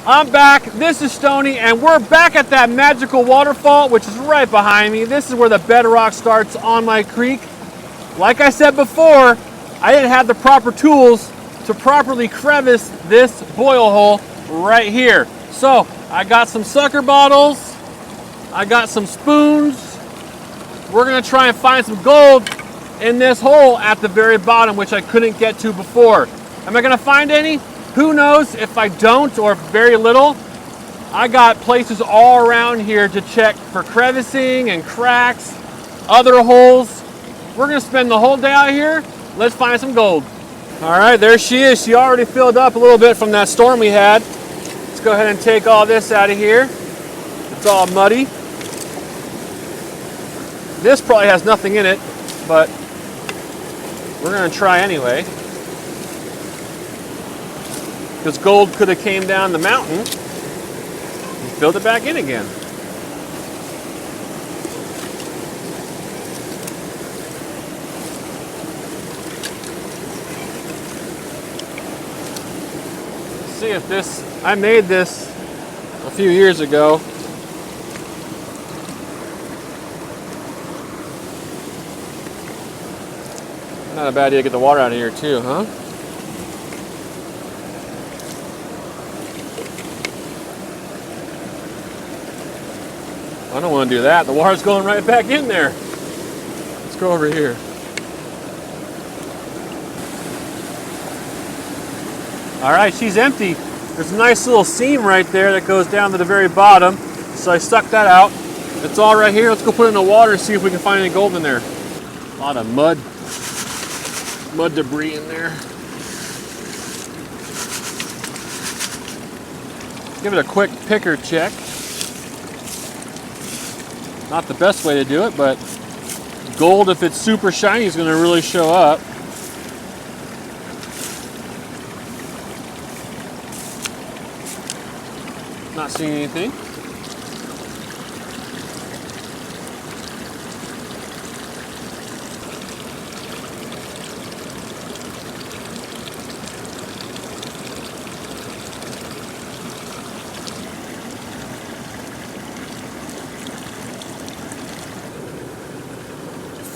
I'm back. This is Stoney, and we're back at that magical waterfall, which is right behind me. This is where the bedrock starts on my creek. Like I said before, I didn't have the proper tools to properly crevice this boil hole right here. So I got some sucker bottles, I got some spoons. We're gonna try and find some gold in this hole at the very bottom, which I couldn't get to before. Am I gonna find any? Who knows? If I don't, or very little. I got places all around here to check for crevicing and cracks, other holes. We're gonna spend the whole day out here. Let's find some gold. All right, there she is. She already filled up a little bit from that storm we had. Let's go ahead and take all this out of here. It's all muddy. This probably has nothing in it, but we're gonna try anyway. Because gold could have came down the mountain and filled it back in again. Let's see if this, I made this a few years ago. Not a bad idea to get the water out of here too, huh? I don't want to do that. The water's going right back in there. Let's go over here. All right, she's empty. There's a nice little seam right there that goes down to the very bottom. So I sucked that out. It's all right here. Let's go put it in the water and see if we can find any gold in there. A lot of mud debris in there. Give it a quick picker check. Not the best way to do it, but gold, if it's super shiny, is going to really show up. Not seeing anything.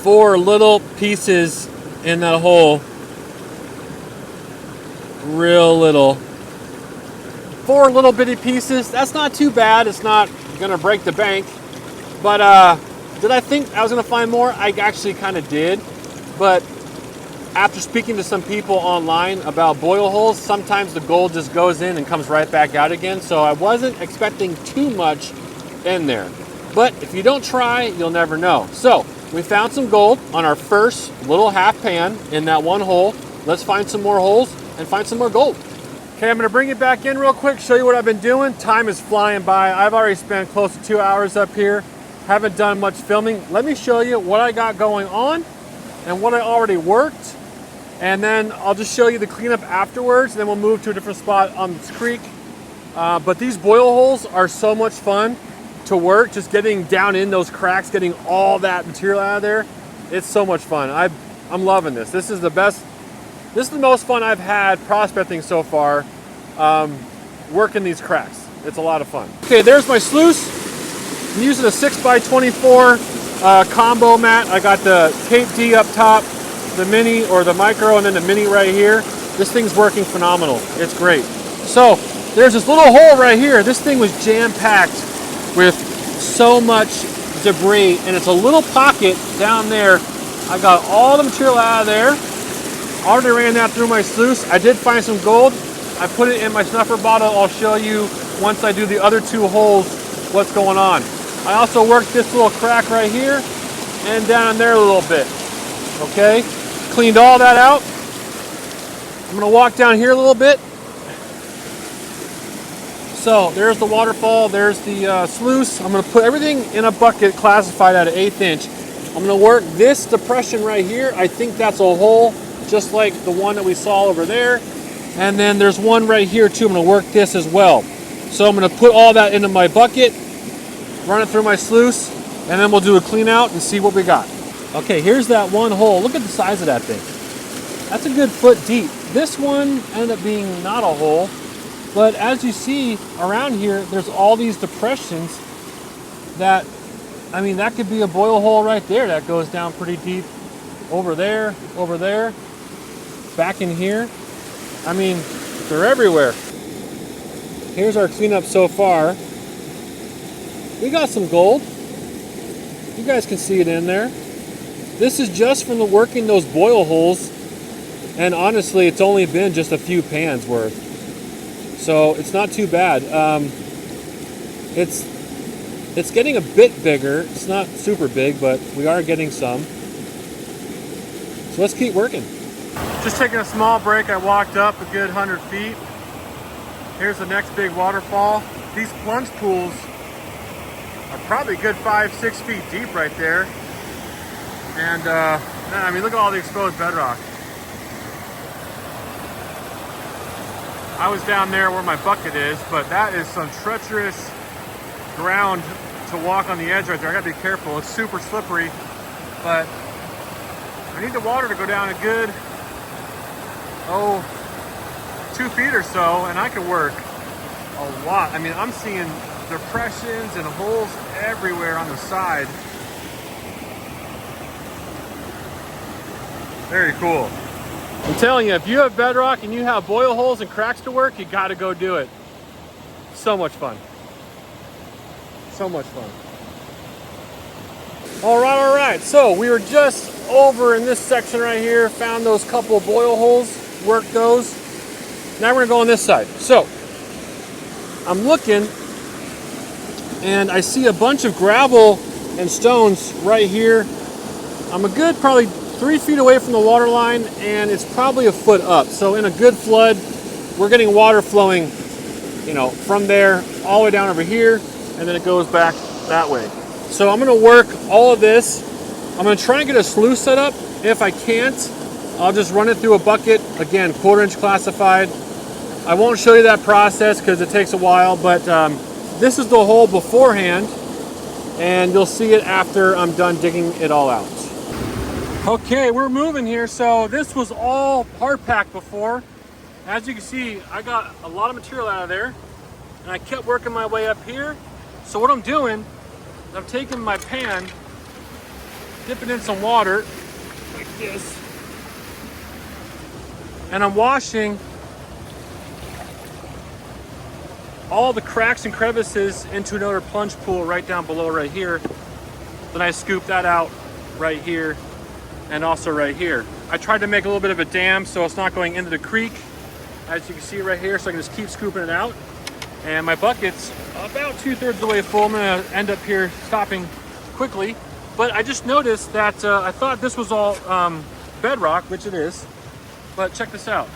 Four little pieces in that hole. Real little. Four little bitty pieces. That's not too bad. It's not gonna break the bank. But did I think I was gonna find more? I actually kind of did. But after speaking to some people online about boil holes, sometimes the gold just goes in and comes right back out again. So I wasn't expecting too much in there. But if you don't try, you'll never know. So we found some gold on our first little half pan in that one hole. Let's find some more holes and find some more gold. Okay, I'm gonna bring it back in real quick, show you what I've been doing. Time is flying by. I've already spent close to 2 hours up here. Haven't done much filming. Let me show you what I got going on and what I already worked. And then I'll just show you the cleanup afterwards. And then we'll move to a different spot on this creek. But these boil holes are so much fun to work, just getting down in those cracks, getting all that material out of there. It's so much fun. I'm loving this. This is the best, this is the most fun I've had prospecting so far, working these cracks. It's a lot of fun. Okay, there's my sluice. I'm using a 6x24 combo mat. I got the Cape D up top, the mini or the micro, and then the mini right here. This thing's working phenomenal. It's great. So there's this little hole right here. This thing was jam-packed with so much debris, and it's a little pocket down there. I got all the material out of there. Already ran that through my sluice. I did find some gold. I put it in my snuffer bottle. I'll show you once I do the other two holes what's going on. I also worked this little crack right here and down there a little bit. Okay, cleaned all that out. I'm gonna walk down here a little bit. So there's the waterfall, there's the sluice. I'm gonna put everything in a bucket classified at an 1/8 inch. I'm gonna work this depression right here. I think that's a hole, just like the one that we saw over there. And then there's one right here too. I'm gonna work this as well. So I'm gonna put all that into my bucket, run it through my sluice, and then we'll do a clean out and see what we got. Okay, here's that one hole. Look at the size of that thing. That's a good foot deep. This one ended up being not a hole. But as you see around here, there's all these depressions that, I mean, that could be a boil hole right there that goes down pretty deep. Over there, back in here. I mean, they're everywhere. Here's our cleanup so far. We got some gold. You guys can see it in there. This is just from the working those boil holes. And honestly, it's only been just a few pans worth. So it's not too bad. It's getting a bit bigger. It's not super big, but we are getting some. So let's keep working. Just taking a small break. I walked up a good 100 feet. Here's the next big waterfall. These plunge pools are probably a good 5-6 feet deep right there. And I mean, look at all the exposed bedrock. I was down there where my bucket is, but that is some treacherous ground to walk on the edge right there. I gotta be careful. It's super slippery, but I need the water to go down a good, 2 feet or so, and I can work a lot. I mean, I'm seeing depressions and holes everywhere on the side. Very cool. I'm telling you, if you have bedrock and you have boil holes and cracks to work, you gotta go do it. So much fun. So much fun. All right. So we were just over in this section right here, found those couple boil holes, worked those. Now we're gonna go on this side. So I'm looking and I see a bunch of gravel and stones right here. I'm a good probably 3 feet away from the water line, and it's probably a foot up. So in a good flood, we're getting water flowing, you know, from there all the way down over here, and then it goes back that way. So I'm gonna work all of this. I'm gonna try and get a sluice set up. If I can't, I'll just run it through a bucket. Again, 1/4 inch classified. I won't show you that process because it takes a while, but this is the hole beforehand, and you'll see it after I'm done digging it all out. Okay, we're moving here. So this was all hard packed before. As you can see, I got a lot of material out of there, and I kept working my way up here. So what I'm doing, I'm taking my pan, dipping in some water like this, and I'm washing all the cracks and crevices into another plunge pool right down below right here. Then I scoop that out right here and also right here. I tried to make a little bit of a dam so it's not going into the creek, as you can see right here, so I can just keep scooping it out. And my bucket's about 2/3 of the way full. I'm gonna end up here stopping quickly, but I just noticed that I thought this was all bedrock, which it is, but check this out.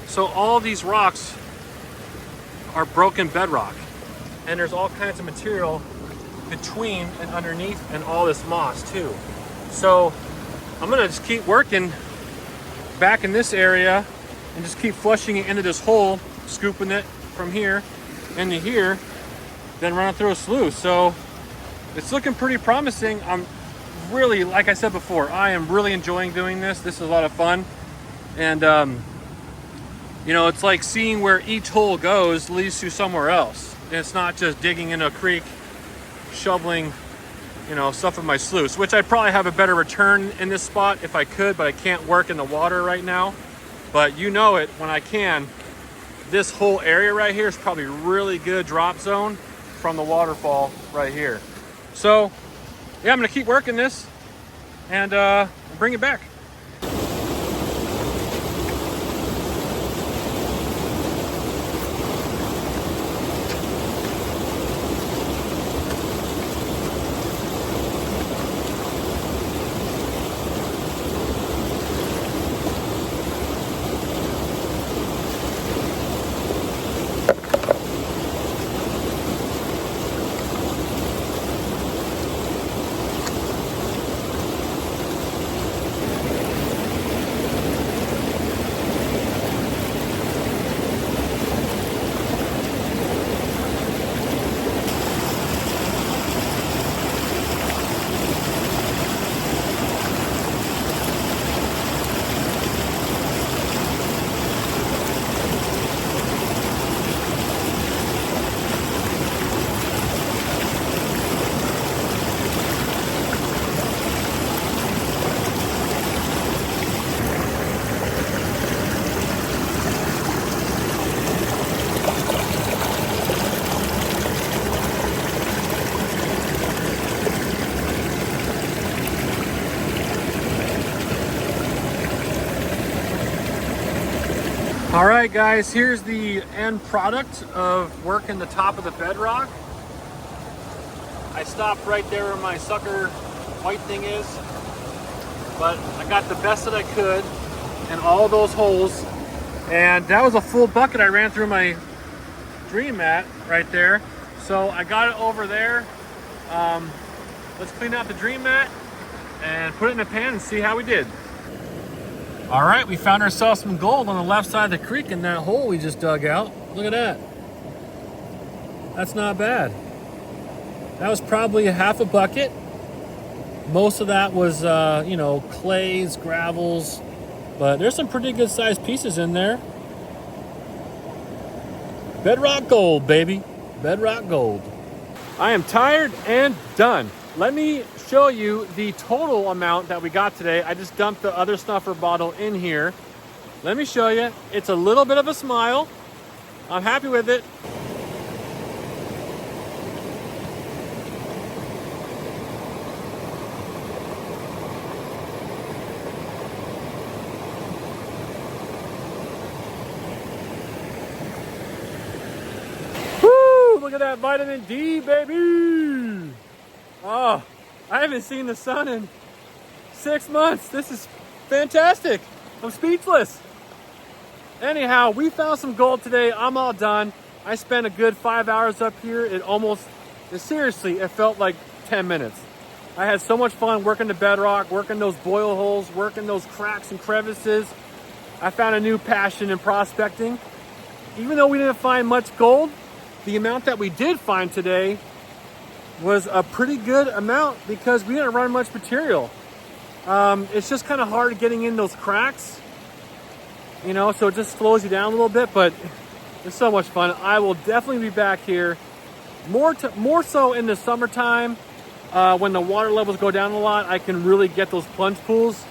So all these rocks are broken bedrock, and there's all kinds of material between and underneath, and all this moss too. So I'm gonna just keep working back in this area and just keep flushing it into this hole, scooping it from here into here, then run it through a sluice. So it's looking pretty promising. I'm really, like I said before, I am really enjoying doing this. This is a lot of fun. And you know, it's like seeing where each hole goes leads to somewhere else. And it's not just digging into a creek, shoveling, you know, stuff in my sluice, which I'd probably have a better return in this spot if I could, but I can't work in the water right now. But you know it, when I can, this whole area right here is probably really good drop zone from the waterfall right here. So yeah, I'm gonna keep working this and bring it back. All right, guys, here's the end product of working the top of the bedrock. I stopped right there where my sucker white thing is, but I got the best that I could in all those holes, and that was a full bucket I ran through my dream mat right there. So I got it over there. Let's clean out the dream mat and put it in a pan and see how we did. All right, we found ourselves some gold on the left side of the creek in that hole we just dug out. Look at that. That's not bad. That was probably a half a bucket. Most of that was, you know, clays, gravels, but there's some pretty good sized pieces in there. Bedrock gold, baby. Bedrock gold. I am tired and done. Let me show you the total amount that we got today. I just dumped the other snuffer bottle in here. Let me show you. It's a little bit of a smile. I'm happy with it. Woo! Look at that vitamin D, baby! Oh, I haven't seen the sun in 6 months. This is fantastic. I'm speechless. Anyhow, we found some gold today. I'm all done. I spent a good 5 hours up here. Seriously, it felt like 10 minutes. I had so much fun working the bedrock, working those boil holes, working those cracks and crevices. I found a new passion in prospecting. Even though we didn't find much gold, the amount that we did find today was a pretty good amount because we didn't run much material. It's just kind of hard getting in those cracks, you know, so it just slows you down a little bit, but it's so much fun. I will definitely be back here more so in the summertime, when the water levels go down a lot. I can really get those plunge pools,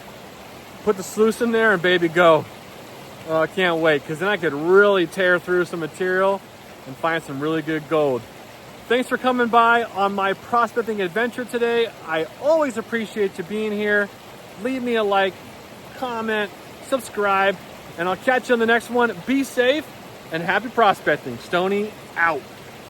put the sluice in there, and baby, go. I can't wait, because then I could really tear through some material and find some really good gold. Thanks for coming by on my prospecting adventure today. I always appreciate you being here. Leave me a like, comment, subscribe, and I'll catch you on the next one. Be safe and happy prospecting. Stoney out.